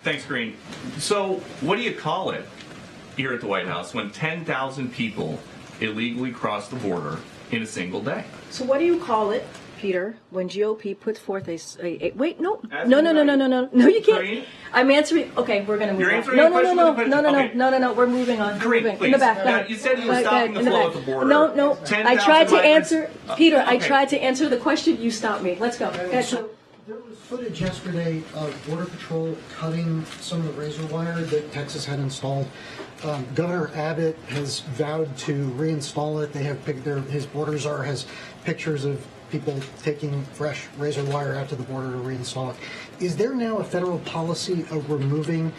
Thanks, Karine. So what do you call it here at the White House when 10,000 people illegally cross the border in a single day? So what do you call it, Peter, when GOP puts forth a wait, no, you can't. Karine? I'm answering. Okay, we're going to move You're on. answering No, the question with a question. Okay. no, we're moving on. Karine, We're moving. please. In the back. You said you were stopping the flow at the border. No. 10,000 I tried to migrants. answer, Peter. I Okay. tried to answer the question. You stopped me. Let's go. So there was footage yesterday of Border Patrol cutting some of the razor wire that Texas had installed. Governor Abbott has vowed to reinstall it. They have his border czar has pictures of people taking fresh razor wire out to the border to reinstall it. Is there now a federal policy of removing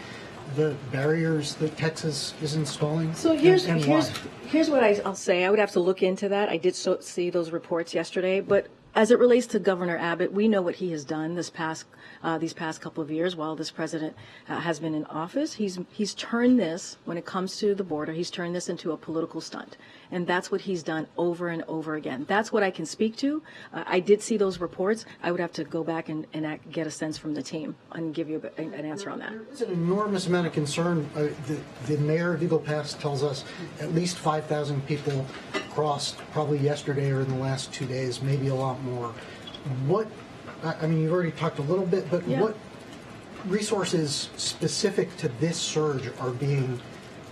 the barriers that Texas is installing? So here's what I'll say. I would have to look into that. I did see those reports yesterday, but as it relates to Governor Abbott, we know what he has done these past couple of years while this president has been in office. He's turned this, when it comes to the border, he's turned this into a political stunt. And that's what he's done over and over again. That's what I can speak to. I did see those reports. I would have to go back and get a sense from the team and give you an answer on that. There is an enormous amount of concern. The mayor of Eagle Pass tells us at least 5,000 people crossed probably yesterday or in the last 2 days, maybe a lot more. I mean, you've already talked a little bit, but Yeah. what resources specific to this surge are being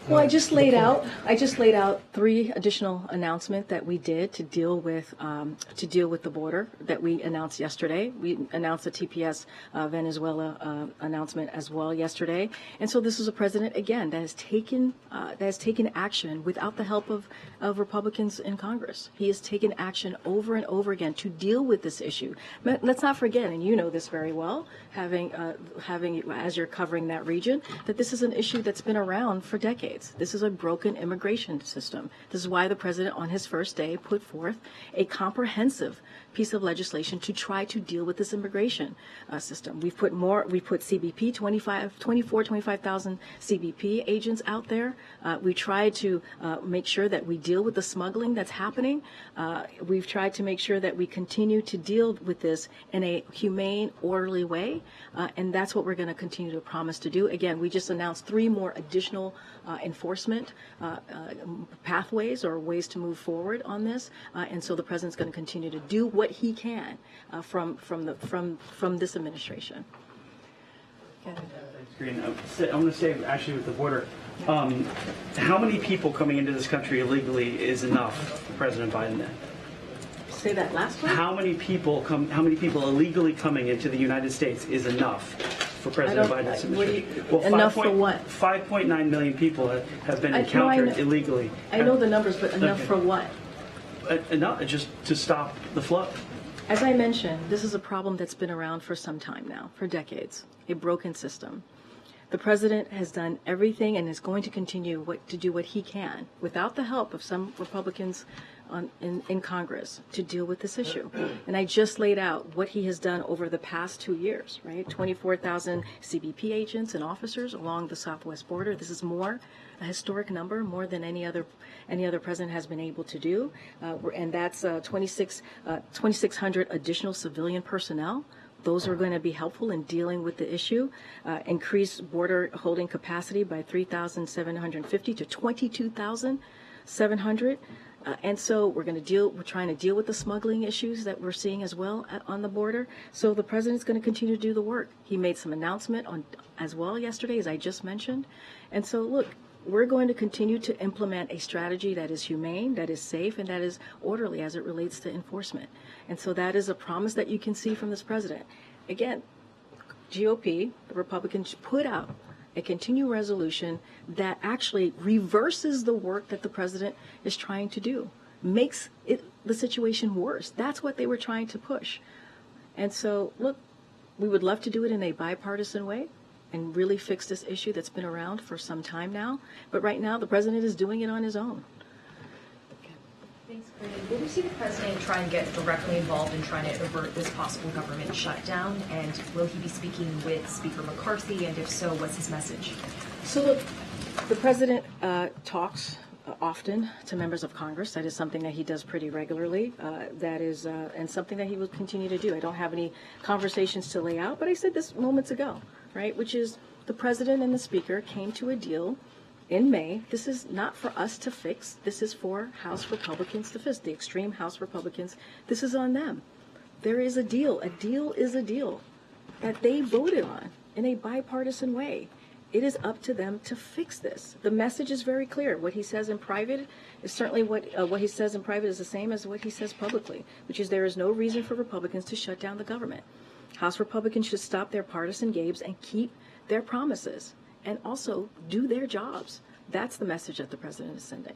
Well, I just laid deployed? out 3 additional announcements that we did to deal with the border that we announced yesterday. We announced the TPS Venezuela announcement as well yesterday, and so this is a president again that has taken action without the help of Republicans in Congress. He has taken action over and over again to deal with this issue. But let's not forget, and you know this very well, having as you're covering that region, that this is an issue that's been around for decades. This is a broken immigration system. This is why the president on his first day put forth a comprehensive piece of legislation to try to deal with this immigration system. We put CBP, 25,000 CBP agents out there. We tried to make sure that we deal with the smuggling that's happening. We've tried to make sure that we continue to deal with this in a humane, orderly way, and that's what we're going to continue to promise to do. Again, we just announced 3 more additional enforcement pathways or ways to move forward on this, and so the president's going to continue to do what he can from this administration. Thanks, Karine. I want to say, actually, with the border, how many people coming into this country illegally is enough for President Biden then? Say that last one. How many people illegally coming into the United States is enough for President Biden's administration? Enough for what? 5.9 million people have been encountered illegally. I know the numbers, but enough for what? Enough just to stop the flow. As I mentioned, this is a problem that's been around for some time now, for decades, a broken system. The president has done everything and is going to continue to do what he can, without the help of some Republicans in Congress, to deal with this issue. And I just laid out what he has done over the past 2 years, right? 24,000 CBP agents and officers along the southwest border. This is a historic number, more than any other president has been able to do. And that's 2,600 additional civilian personnel. Those are going to be helpful in dealing with the issue. Increase border holding capacity by 3,750 to 22,700. And so we're trying to deal with the smuggling issues that we're seeing as well on the border. So the president's going to continue to do the work. He made some announcement as well yesterday, as I just mentioned. And so look, we're going to continue to implement a strategy that is humane, that is safe, and that is orderly as it relates to enforcement. And so that is a promise that you can see from this president. Again, GOP, the Republicans, put out a continuing resolution that actually reverses the work that the president is trying to do, makes the situation worse. That's what they were trying to push. And so, look, we would love to do it in a bipartisan way and really fix this issue that's been around for some time now. But right now, the president is doing it on his own. Thanks, Karine. Will we see the president try and get directly involved in trying to avert this possible government shutdown? And will he be speaking with Speaker McCarthy? And if so, what's his message? So look, the president talks often to members of Congress. That is something that he does pretty regularly. That is and something that he will continue to do. I don't have any conversations to lay out, but I said this moments ago, right? Which is the president and the speaker came to a deal in May. This is not for us to fix. This is for House Republicans to fix, the extreme House Republicans. This is on them. There is a deal. A deal is a deal that they voted on in a bipartisan way. It is up to them to fix this. The message is very clear. What he says in private is certainly what he says in private is the same as what he says publicly, which is there is no reason for Republicans to shut down the government. House Republicans should stop their partisan games and keep their promises and also do their jobs. That's the message that the president is sending.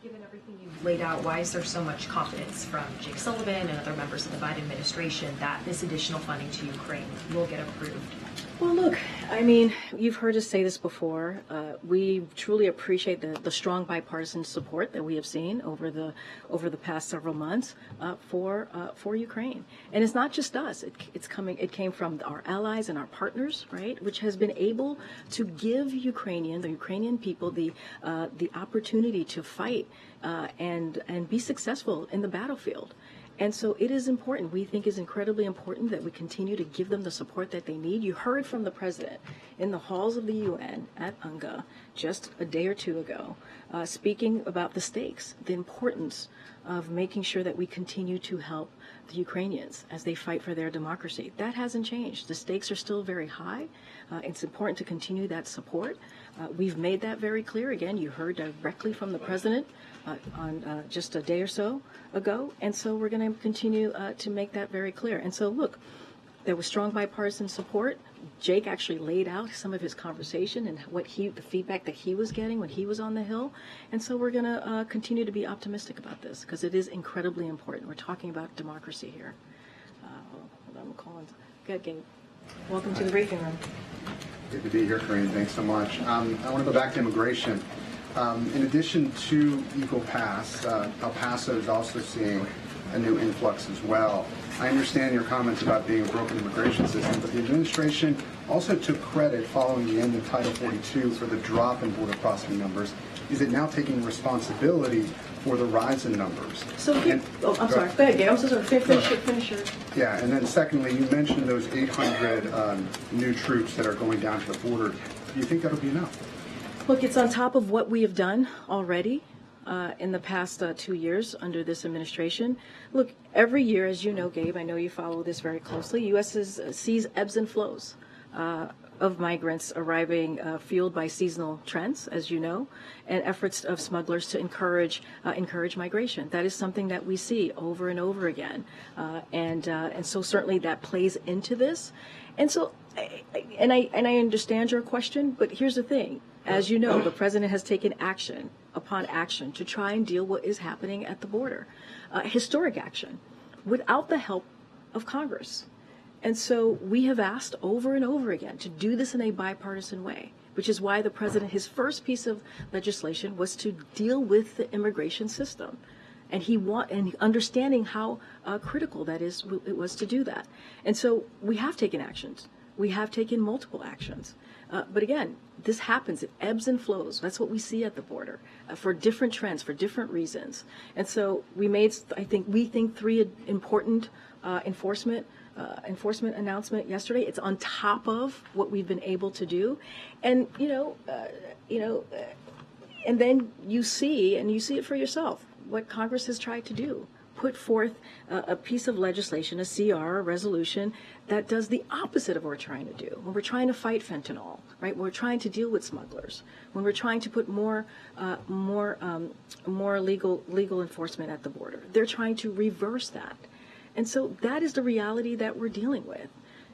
Given everything you've laid out, why is there so much confidence from Jake Sullivan and other members of the Biden administration that this additional funding to Ukraine will get approved? Well, look, I mean, you've heard us say this before. We truly appreciate the strong bipartisan support that we have seen over the past several months for Ukraine. And it's not just us. It came from our allies and our partners, right, which has been able to give the Ukrainian people the opportunity to fight and be successful in the battlefield. And so it is important, we think is incredibly important that we continue to give them the support that they need. You heard from the president in the halls of the UN at UNGA just a day or two ago, speaking about the stakes, the importance of making sure that we continue to help the Ukrainians as they fight for their democracy. That hasn't changed. The stakes are still very high. It's important to continue that support. We've made that very clear. Again, you heard directly from the president on just a day or so ago. And so we're going to continue to make that very clear. And so, look, there was strong bipartisan support. Jake actually laid out some of his conversation and the feedback that he was getting when he was on the Hill. And so we're going to continue to be optimistic about this because it is incredibly important. We're talking about democracy here. Hold on, I'm calling. Go ahead, Gabe. Welcome to the briefing room. Good to be here, Karine. Thanks so much. I want to go back to immigration. In addition to Eagle Pass, El Paso is also seeing a new influx as well. I understand your comments about being a broken immigration system, but the administration also took credit following the end of Title 42 for the drop in border crossing numbers. Is it now taking responsibility for the rise in numbers? So, I'm sorry. Go ahead, Gabe. I'm so sorry. Finish your. Yeah, and then secondly, you mentioned those 800 new troops that are going down to the border. Do you think that'll be enough? Look, it's on top of what we have done already in the past 2 years under this administration. Look, every year, as you know, Gabe, I know you follow this very closely, U.S. sees ebbs and flows of migrants arriving fueled by seasonal trends, as you know, and efforts of smugglers to encourage migration. That is something that we see over and over again. And so certainly that plays into this. And so, and I understand your question, but here's the thing. As you know, the president has taken action upon action to try and deal what is happening at the border. Historic action without the help of Congress. And so we have asked over and over again to do this in a bipartisan way, which is why the president, his first piece of legislation was to deal with the immigration system. And understanding how critical it was to do that. And so we have taken actions. We have taken multiple actions. But again, this happens. It ebbs and flows. That's what we see at the border for different trends, for different reasons. And so we think three important enforcement announcement yesterday. It's on top of what we've been able to do, and and then you see it for yourself what Congress has tried to do. Put forth a piece of legislation, a CR, a resolution that does the opposite of what we're trying to do. When we're trying to fight fentanyl, right? When we're trying to deal with smugglers. When we're trying to put more legal enforcement at the border, they're trying to reverse that. And so that is the reality that we're dealing with.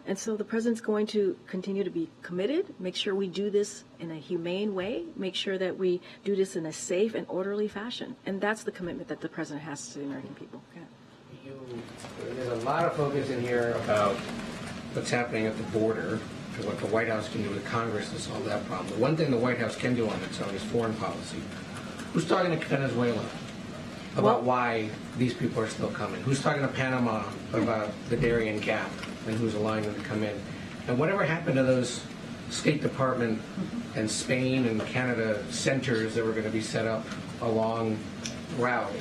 And so the president's going to continue to be committed, make sure we do this in a humane way, make sure that we do this in a safe and orderly fashion. And that's the commitment that the president has to the American people. Okay. There's a lot of focus in here about what's happening at the border and what the White House can do with Congress to solve that problem. The one thing the White House can do on its own is foreign policy. Who's talking to Venezuela about why these people are still coming? Who's talking to Panama about the Darien Gap and who's allowing them to come in? And whatever happened to those State Department and Spain and Canada centers that were going to be set up along route?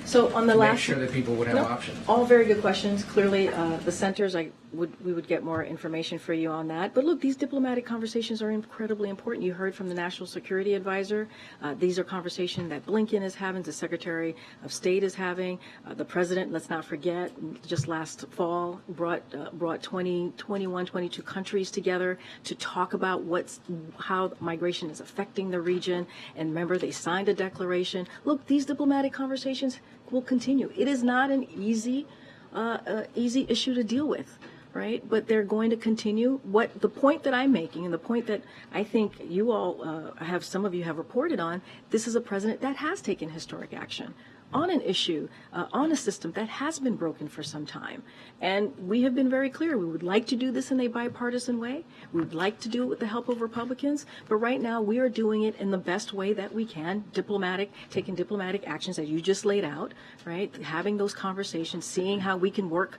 So on the to last, make sure that people would have options. All very good questions. Clearly, the centers, we would get more information for you on that. But look, these diplomatic conversations are incredibly important. You heard from the National Security Advisor. These are conversations that Blinken is having, the Secretary of State is having. The President, let's not forget, just last fall brought 22 countries together to talk about how migration is affecting the region. And remember, they signed a declaration. Look, these diplomatic conversations will continue. It is not an easy issue to deal with, right? But they're going to continue. The point that I'm making, and the point that I think you all some of you have reported on, this is a president that has taken historic action on an issue, on a system that has been broken for some time. And we have been very clear. We would like to do this in a bipartisan way. We would like to do it with the help of Republicans. But right now, we are doing it in the best way that we can, taking diplomatic actions that you just laid out, right? Having those conversations, seeing how we can work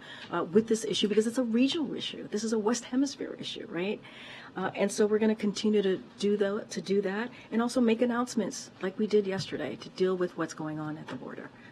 with this issue, because it's a regional issue. This is a West Hemisphere issue, right? And so we're going to continue to do that, and also make announcements like we did yesterday to deal with what's going on at the border.